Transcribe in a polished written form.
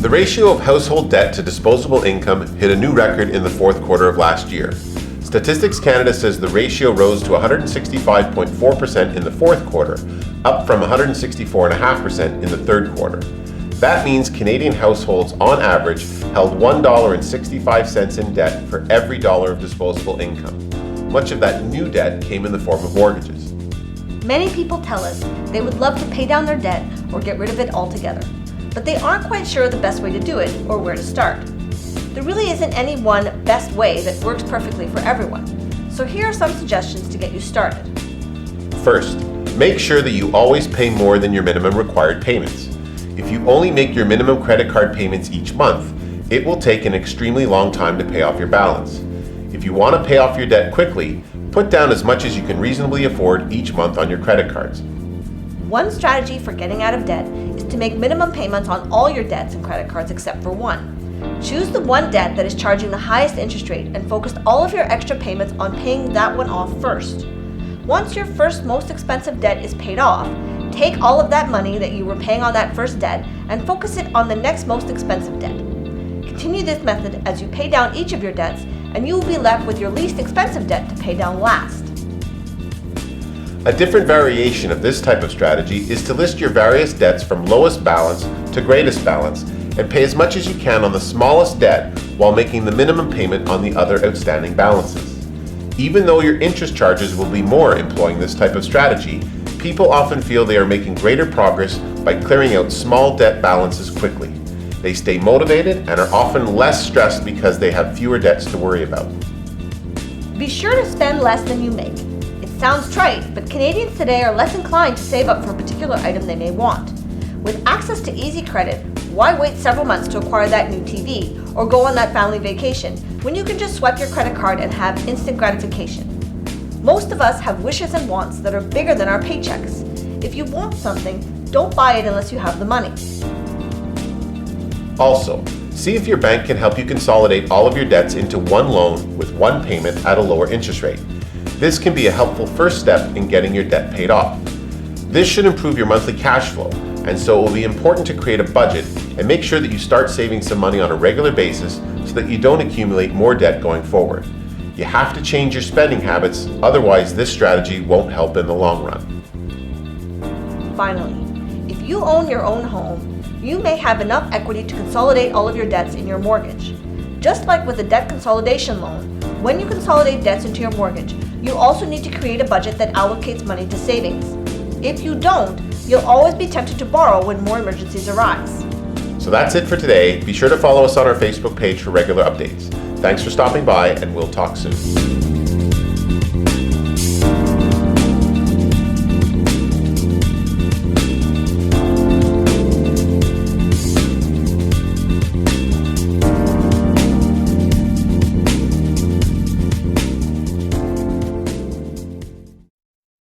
The ratio of household debt to disposable income hit a new record in the fourth quarter of last year. Statistics Canada says the ratio rose to 165.4% in the fourth quarter, up from 164.5% in the third quarter. That means Canadian households on average held $1.65 in debt for every dollar of disposable income. Much of that new debt came in the form of mortgages. Many people tell us they would love to pay down their debt or get rid of it altogether, but they aren't quite sure the best way to do it or where to start. There really isn't any one best way that works perfectly for everyone, so here are some suggestions to get you started. First, make sure that you always pay more than your minimum required payments. If you only make your minimum credit card payments each month, it will take an extremely long time to pay off your balance. If you want to pay off your debt quickly, put down as much as you can reasonably afford each month on your credit cards. One strategy for getting out of debt is to make minimum payments on all your debts and credit cards except for one. Choose the one debt that is charging the highest interest rate and focus all of your extra payments on paying that one off first. Once your first most expensive debt is paid off, take all of that money that you were paying on that first debt and focus it on the next most expensive debt. Continue this method as you pay down each of your debts, and you will be left with your least expensive debt to pay down last. A different variation of this type of strategy is to list your various debts from lowest balance to greatest balance and pay as much as you can on the smallest debt while making the minimum payment on the other outstanding balances. Even though your interest charges will be more employing this type of strategy, people often feel they are making greater progress by clearing out small debt balances quickly. They stay motivated and are often less stressed because they have fewer debts to worry about. Be sure to spend less than you make. It sounds trite, but Canadians today are less inclined to save up for a particular item they may want. With access to easy credit, why wait several months to acquire that new TV or go on that family vacation when you can just swipe your credit card and have instant gratification? Most of us have wishes and wants that are bigger than our paychecks. If you want something, don't buy it unless you have the money. Also, see if your bank can help you consolidate all of your debts into one loan with one payment at a lower interest rate. This can be a helpful first step in getting your debt paid off. This should improve your monthly cash flow, and so it will be important to create a budget and make sure that you start saving some money on a regular basis so that you don't accumulate more debt going forward. You have to change your spending habits, otherwise this strategy won't help in the long run. Finally, if you own your own home, you may have enough equity to consolidate all of your debts in your mortgage. Just like with a debt consolidation loan, when you consolidate debts into your mortgage, you also need to create a budget that allocates money to savings. If you don't, you'll always be tempted to borrow when more emergencies arise. So that's it for today. Be sure to follow us on our Facebook page for regular updates. Thanks for stopping by, and we'll talk soon.